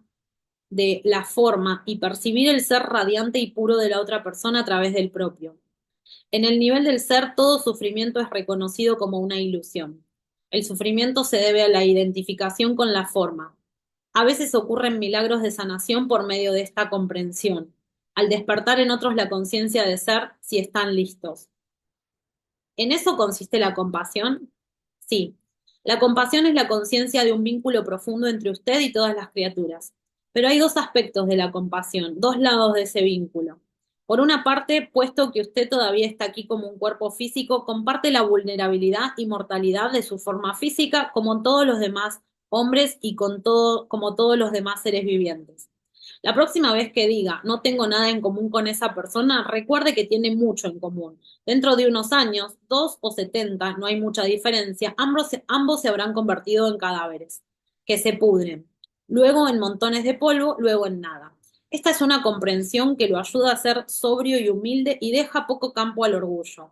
de la forma y percibir el ser radiante y puro de la otra persona a través del propio. En el nivel del ser, todo sufrimiento es reconocido como una ilusión. El sufrimiento se debe a la identificación con la forma. A veces ocurren milagros de sanación por medio de esta comprensión, al despertar en otros la conciencia de ser si están listos. ¿En eso consiste la compasión? Sí. La compasión es la conciencia de un vínculo profundo entre usted y todas las criaturas. Pero hay dos aspectos de la compasión, dos lados de ese vínculo. Por una parte, puesto que usted todavía está aquí como un cuerpo físico, comparte la vulnerabilidad y mortalidad de su forma física como todos los demás hombres y como todos los demás seres vivientes. La próxima vez que diga no tengo nada en común con esa persona, recuerde que tiene mucho en común. Dentro de unos años, 2 o 70, no hay mucha diferencia, ambos se habrán convertido en cadáveres, que se pudren, luego en montones de polvo, luego en nada. Esta es una comprensión que lo ayuda a ser sobrio y humilde y deja poco campo al orgullo.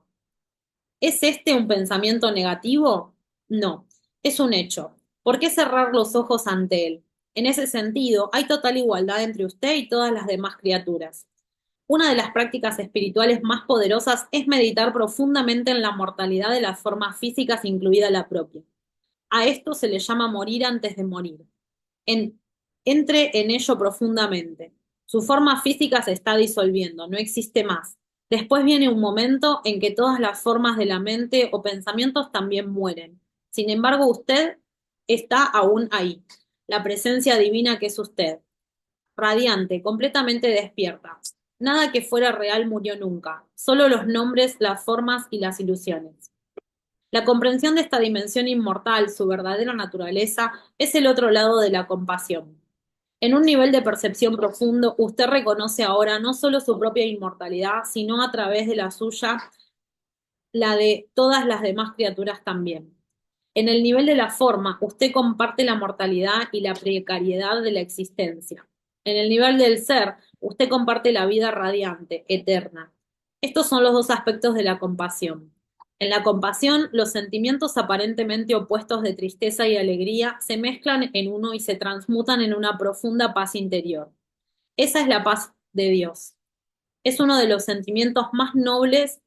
¿Es este un pensamiento negativo? No, es un hecho. ¿Por qué cerrar los ojos ante él? En ese sentido, hay total igualdad entre usted y todas las demás criaturas. Una de las prácticas espirituales más poderosas es meditar profundamente en la mortalidad de las formas físicas, incluida la propia. A esto se le llama morir antes de morir. En- Entre en ello profundamente. Su forma física se está disolviendo, no existe más. Después viene un momento en que todas las formas de la mente o pensamientos también mueren. Sin embargo, usted está aún ahí. La presencia divina que es usted, radiante, completamente despierta. Nada que fuera real murió nunca, solo los nombres, las formas y las ilusiones. La comprensión de esta dimensión inmortal, su verdadera naturaleza, es el otro lado de la compasión. En un nivel de percepción profundo, usted reconoce ahora no solo su propia inmortalidad, sino a través de la suya, la de todas las demás criaturas también. En el nivel de la forma, usted comparte la mortalidad y la precariedad de la existencia. En el nivel del ser, usted comparte la vida radiante, eterna. Estos son los dos aspectos de la compasión. En la compasión, los sentimientos aparentemente opuestos de tristeza y alegría se mezclan en uno y se transmutan en una profunda paz interior. Esa es la paz de Dios. Es uno de los sentimientos más nobles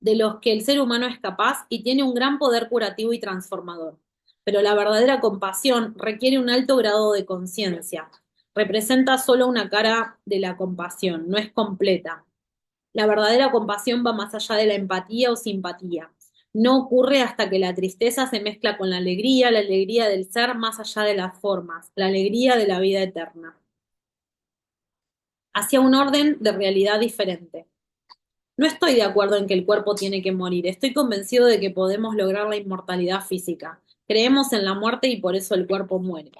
de los que el ser humano es capaz y tiene un gran poder curativo y transformador. Pero la verdadera compasión requiere un alto grado de conciencia. Representa solo una cara de la compasión, no es completa. La verdadera compasión va más allá de la empatía o simpatía. No ocurre hasta que la tristeza se mezcla con la alegría del ser más allá de las formas, la alegría de la vida eterna, hacia un orden de realidad diferente. No estoy de acuerdo en que el cuerpo tiene que morir. Estoy convencido de que podemos lograr la inmortalidad física. Creemos en la muerte y por eso el cuerpo muere.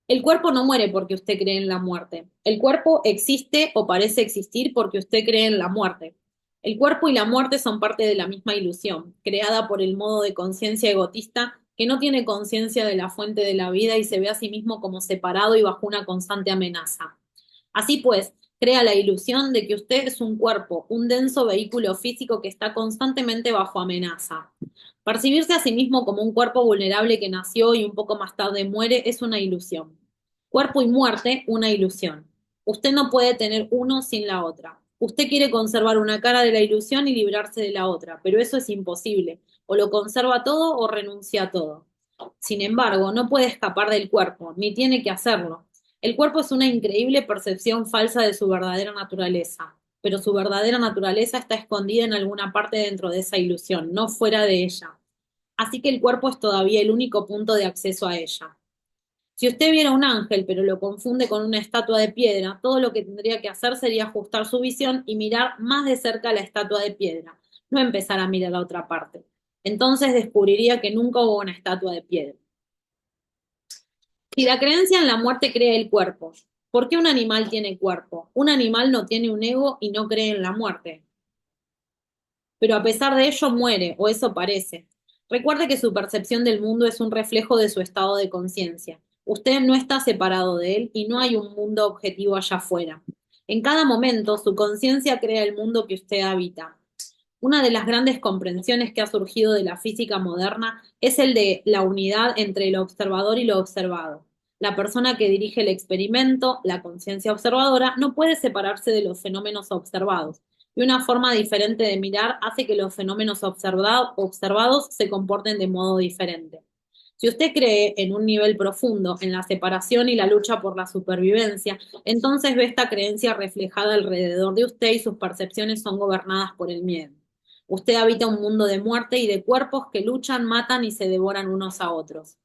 El cuerpo no muere porque usted cree en la muerte. El cuerpo existe o parece existir porque usted cree en la muerte. El cuerpo y la muerte son parte de la misma ilusión, creada por el modo de conciencia egotista que no tiene conciencia de la fuente de la vida y se ve a sí mismo como separado y bajo una constante amenaza. Así pues, crea la ilusión de que usted es un cuerpo, un denso vehículo físico que está constantemente bajo amenaza. Percibirse a sí mismo como un cuerpo vulnerable que nació y un poco más tarde muere es una ilusión. Cuerpo y muerte, una ilusión. Usted no puede tener uno sin la otra. Usted quiere conservar una cara de la ilusión y librarse de la otra, pero eso es imposible. O lo conserva todo o renuncia a todo. Sin embargo, no puede escapar del cuerpo, ni tiene que hacerlo. El cuerpo es una increíble percepción falsa de su verdadera naturaleza, pero su verdadera naturaleza está escondida en alguna parte dentro de esa ilusión, no fuera de ella. Así que el cuerpo es todavía el único punto de acceso a ella. Si usted viera un ángel, pero lo confunde con una estatua de piedra, todo lo que tendría que hacer sería ajustar su visión y mirar más de cerca la estatua de piedra, no empezar a mirar a otra parte. Entonces descubriría que nunca hubo una estatua de piedra. Si la creencia en la muerte crea el cuerpo, ¿por qué un animal tiene cuerpo? Un animal no tiene un ego y no cree en la muerte, pero a pesar de ello muere, o eso parece. Recuerde que su percepción del mundo es un reflejo de su estado de conciencia. Usted no está separado de él y no hay un mundo objetivo allá afuera. En cada momento, su conciencia crea el mundo que usted habita. Una de las grandes comprensiones que ha surgido de la física moderna es el de la unidad entre el observador y lo observado. La persona que dirige el experimento, la conciencia observadora, no puede separarse de los fenómenos observados, y una forma diferente de mirar hace que los fenómenos observados se comporten de modo diferente. Si usted cree en un nivel profundo en la separación y la lucha por la supervivencia, entonces ve esta creencia reflejada alrededor de usted y sus percepciones son gobernadas por el miedo. Usted habita un mundo de muerte y de cuerpos que luchan, matan y se devoran unos a otros.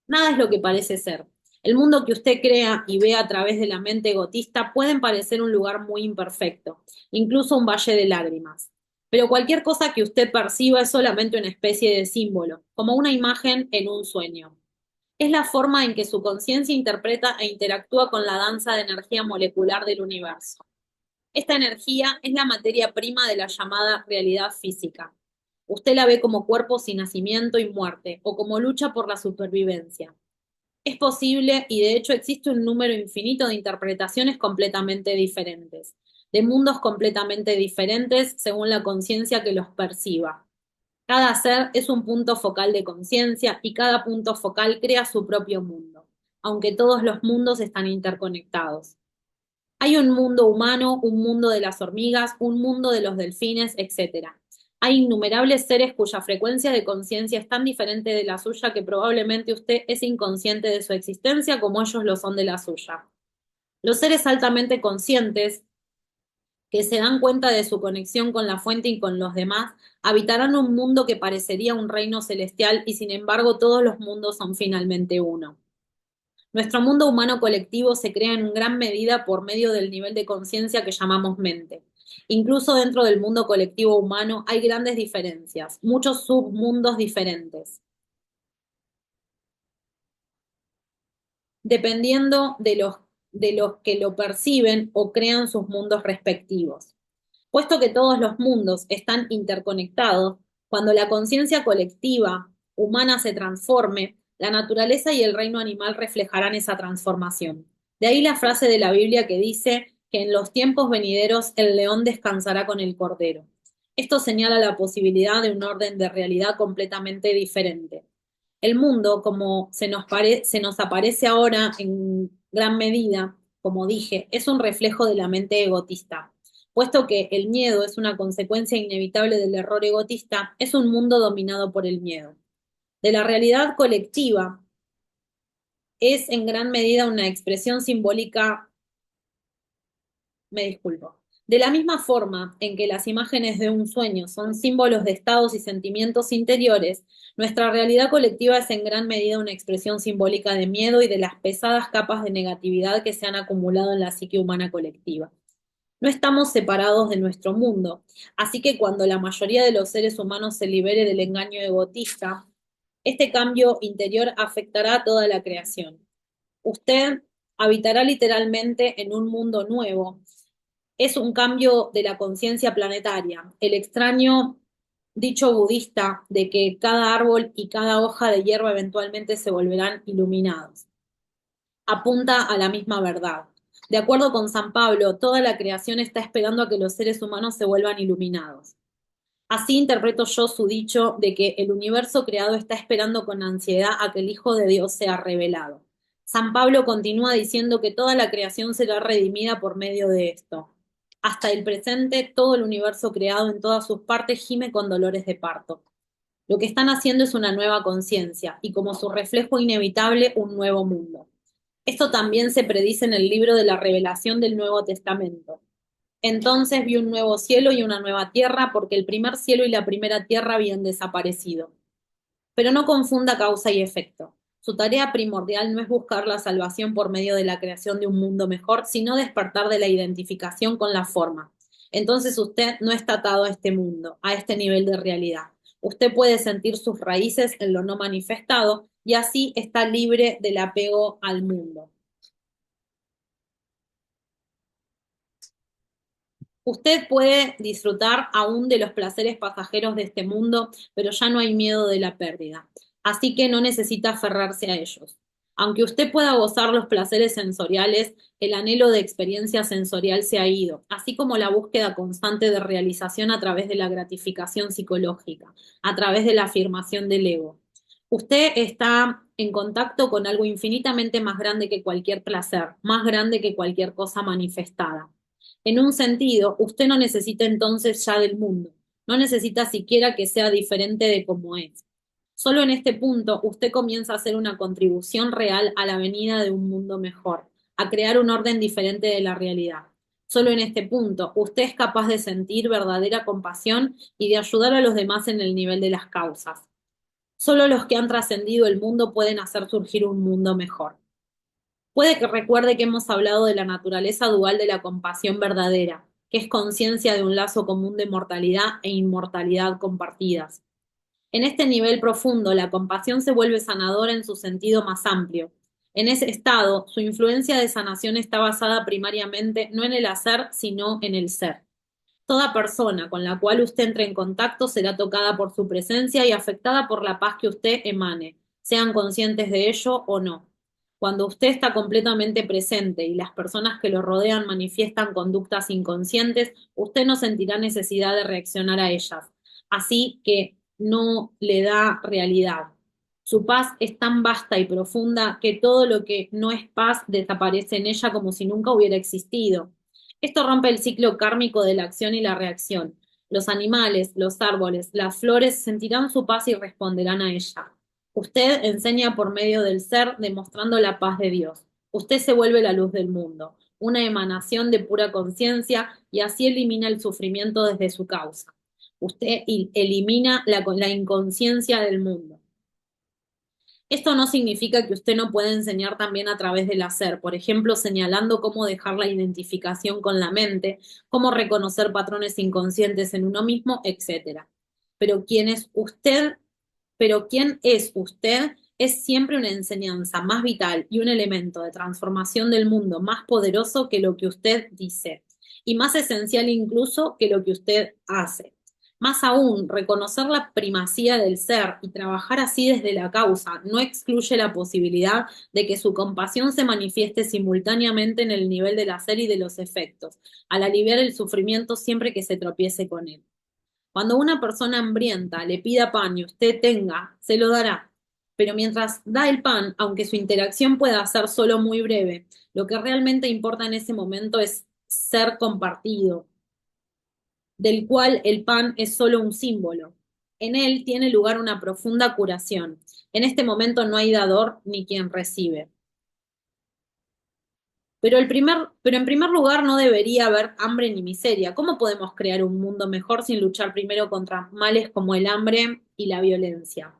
Nada es lo que parece ser. El mundo que usted crea y ve a través de la mente egotista pueden parecer un lugar muy imperfecto, incluso un valle de lágrimas. Pero cualquier cosa que usted perciba es solamente una especie de símbolo, como una imagen en un sueño. Es la forma en que su conciencia interpreta e interactúa con la danza de energía molecular del universo. Esta energía es la materia prima de la llamada realidad física. Usted la ve como cuerpo sin nacimiento y muerte, o como lucha por la supervivencia. Es posible, y de hecho existe un número infinito de interpretaciones completamente diferentes, de mundos completamente diferentes según la conciencia que los perciba. Cada ser es un punto focal de conciencia y cada punto focal crea su propio mundo, aunque todos los mundos están interconectados. Hay un mundo humano, un mundo de las hormigas, un mundo de los delfines, etc. Hay innumerables seres cuya frecuencia de conciencia es tan diferente de la suya que probablemente usted es inconsciente de su existencia como ellos lo son de la suya. Los seres altamente conscientes, que se dan cuenta de su conexión con la fuente y con los demás, habitarán un mundo que parecería un reino celestial y sin embargo todos los mundos son finalmente uno. Nuestro mundo humano colectivo se crea en gran medida por medio del nivel de conciencia que llamamos mente. Incluso dentro del mundo colectivo humano hay grandes diferencias, muchos submundos diferentes, dependiendo de los que lo perciben o crean sus mundos respectivos. Puesto que todos los mundos están interconectados, cuando la conciencia colectiva humana se transforme, la naturaleza y el reino animal reflejarán esa transformación. De ahí la frase de la Biblia que dice que en los tiempos venideros el león descansará con el cordero. Esto señala la posibilidad de un orden de realidad completamente diferente. El mundo, como se nos aparece ahora en gran medida, como dije, es un reflejo de la mente egotista. Puesto que el miedo es una consecuencia inevitable del error egotista, es un mundo dominado por el miedo. De la realidad colectiva es en gran medida una expresión simbólica, me disculpo. De la misma forma en que las imágenes de un sueño son símbolos de estados y sentimientos interiores, nuestra realidad colectiva es en gran medida una expresión simbólica de miedo y de las pesadas capas de negatividad que se han acumulado en la psique humana colectiva. No estamos separados de nuestro mundo, así que cuando la mayoría de los seres humanos se libere del engaño egotista, este cambio interior afectará a toda la creación. Usted habitará literalmente en un mundo nuevo. Es un cambio de la conciencia planetaria. El extraño dicho budista de que cada árbol y cada hoja de hierba eventualmente se volverán iluminados apunta a la misma verdad. De acuerdo con San Pablo, toda la creación está esperando a que los seres humanos se vuelvan iluminados. Así interpreto yo su dicho de que el universo creado está esperando con ansiedad a que el Hijo de Dios sea revelado. San Pablo continúa diciendo que toda la creación será redimida por medio de esto. Hasta el presente, todo el universo creado en todas sus partes gime con dolores de parto. Lo que están haciendo es una nueva conciencia y como su reflejo inevitable, un nuevo mundo. Esto también se predice en el libro de la Revelación del Nuevo Testamento. Entonces vi un nuevo cielo y una nueva tierra, porque el primer cielo y la primera tierra habían desaparecido. Pero no confunda causa y efecto. Su tarea primordial no es buscar la salvación por medio de la creación de un mundo mejor, sino despertar de la identificación con la forma. Entonces usted no está atado a este mundo, a este nivel de realidad. Usted puede sentir sus raíces en lo no manifestado y así está libre del apego al mundo. Usted puede disfrutar aún de los placeres pasajeros de este mundo, pero ya no hay miedo de la pérdida. Así que no necesita aferrarse a ellos. Aunque usted pueda gozar los placeres sensoriales, el anhelo de experiencia sensorial se ha ido, así como la búsqueda constante de realización a través de la gratificación psicológica, a través de la afirmación del ego. Usted está en contacto con algo infinitamente más grande que cualquier placer, más grande que cualquier cosa manifestada. En un sentido, usted no necesita entonces ya del mundo, no necesita siquiera que sea diferente de como es. Solo en este punto usted comienza a hacer una contribución real a la venida de un mundo mejor, a crear un orden diferente de la realidad. Solo en este punto usted es capaz de sentir verdadera compasión y de ayudar a los demás en el nivel de las causas. Solo los que han trascendido el mundo pueden hacer surgir un mundo mejor. Puede que recuerde que hemos hablado de la naturaleza dual de la compasión verdadera, que es conciencia de un lazo común de mortalidad e inmortalidad compartidas. En este nivel profundo, la compasión se vuelve sanadora en su sentido más amplio. En ese estado, su influencia de sanación está basada primariamente no en el hacer, sino en el ser. Toda persona con la cual usted entre en contacto será tocada por su presencia y afectada por la paz que usted emane, sean conscientes de ello o no. Cuando usted está completamente presente y las personas que lo rodean manifiestan conductas inconscientes, usted no sentirá necesidad de reaccionar a ellas. Así que no le da realidad. Su paz es tan vasta y profunda que todo lo que no es paz desaparece en ella como si nunca hubiera existido. Esto rompe el ciclo kármico de la acción y la reacción. Los animales, los árboles, las flores sentirán su paz y responderán a ella. Usted enseña por medio del ser, demostrando la paz de Dios. Usted se vuelve la luz del mundo, una emanación de pura conciencia y así elimina el sufrimiento desde su causa. Usted elimina la inconsciencia del mundo. Esto no significa que usted no pueda enseñar también a través del hacer, por ejemplo, señalando cómo dejar la identificación con la mente, cómo reconocer patrones inconscientes en uno mismo, etcétera. Pero quién es usted, pero quién es usted es siempre una enseñanza más vital y un elemento de transformación del mundo más poderoso que lo que usted dice, y más esencial incluso que lo que usted hace. Más aún, reconocer la primacía del ser y trabajar así desde la causa no excluye la posibilidad de que su compasión se manifieste simultáneamente en el nivel del hacer y de los efectos, al aliviar el sufrimiento siempre que se tropiece con él. Cuando una persona hambrienta le pida pan y usted tenga, se lo dará. Pero mientras da el pan, aunque su interacción pueda ser solo muy breve, lo que realmente importa en ese momento es ser compartido, del cual el pan es solo un símbolo. En él tiene lugar una profunda curación. En este momento no hay dador ni quien recibe. Pero en primer lugar no debería haber hambre ni miseria. ¿Cómo podemos crear un mundo mejor sin luchar primero contra males como el hambre y la violencia?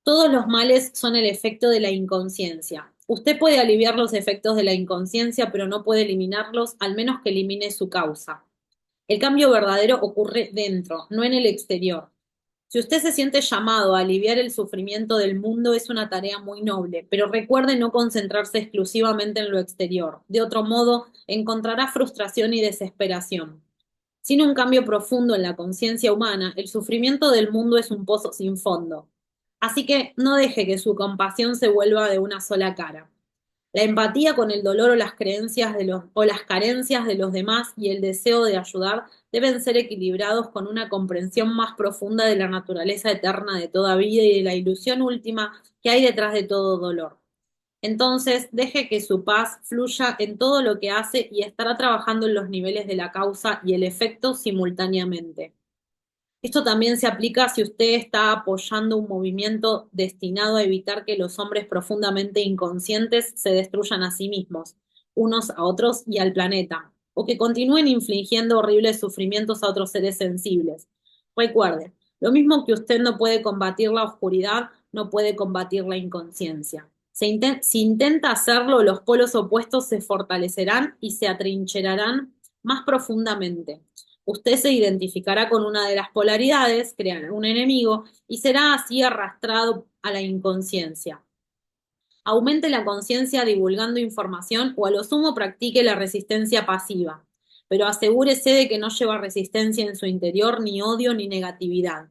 Todos los males son el efecto de la inconsciencia. Usted puede aliviar los efectos de la inconsciencia, pero no puede eliminarlos, al menos que elimine su causa. El cambio verdadero ocurre dentro, no en el exterior. Si usted se siente llamado a aliviar el sufrimiento del mundo, es una tarea muy noble, pero recuerde no concentrarse exclusivamente en lo exterior. De otro modo, encontrará frustración y desesperación. Sin un cambio profundo en la conciencia humana, el sufrimiento del mundo es un pozo sin fondo. Así que no deje que su compasión se vuelva de una sola cara. La empatía con el dolor o las carencias de los demás y el deseo de ayudar deben ser equilibrados con una comprensión más profunda de la naturaleza eterna de toda vida y de la ilusión última que hay detrás de todo dolor. Entonces, deje que su paz fluya en todo lo que hace y estará trabajando en los niveles de la causa y el efecto simultáneamente. Esto también se aplica si usted está apoyando un movimiento destinado a evitar que los hombres profundamente inconscientes se destruyan a sí mismos, unos a otros y al planeta, o que continúen infligiendo horribles sufrimientos a otros seres sensibles. Recuerde, lo mismo que usted no puede combatir la oscuridad, no puede combatir la inconsciencia. Si intenta hacerlo, los polos opuestos se fortalecerán y se atrincherarán más profundamente. Usted se identificará con una de las polaridades, creará un enemigo y será así arrastrado a la inconsciencia. Aumente la conciencia divulgando información o a lo sumo practique la resistencia pasiva, pero asegúrese de que no lleva resistencia en su interior ni odio ni negatividad.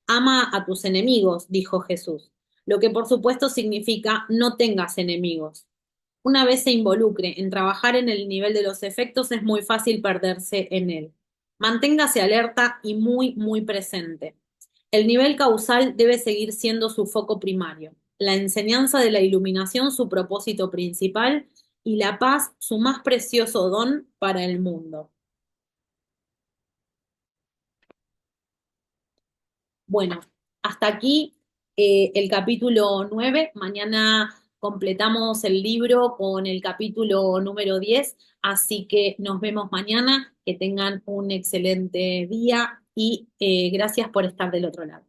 Ama a tus enemigos, dijo Jesús. lo que por supuesto significa no tengas enemigos. Una vez se involucre en trabajar en el nivel de los efectos, es muy fácil perderse en él. Manténgase alerta y muy, muy presente. El nivel causal debe seguir siendo su foco primario, la enseñanza de la iluminación su propósito principal y la paz su más precioso don para el mundo. Bueno, hasta aquí el capítulo 9. Mañana completamos el libro con el capítulo número 10. Así que nos vemos mañana. Que tengan un excelente día y gracias por estar del otro lado.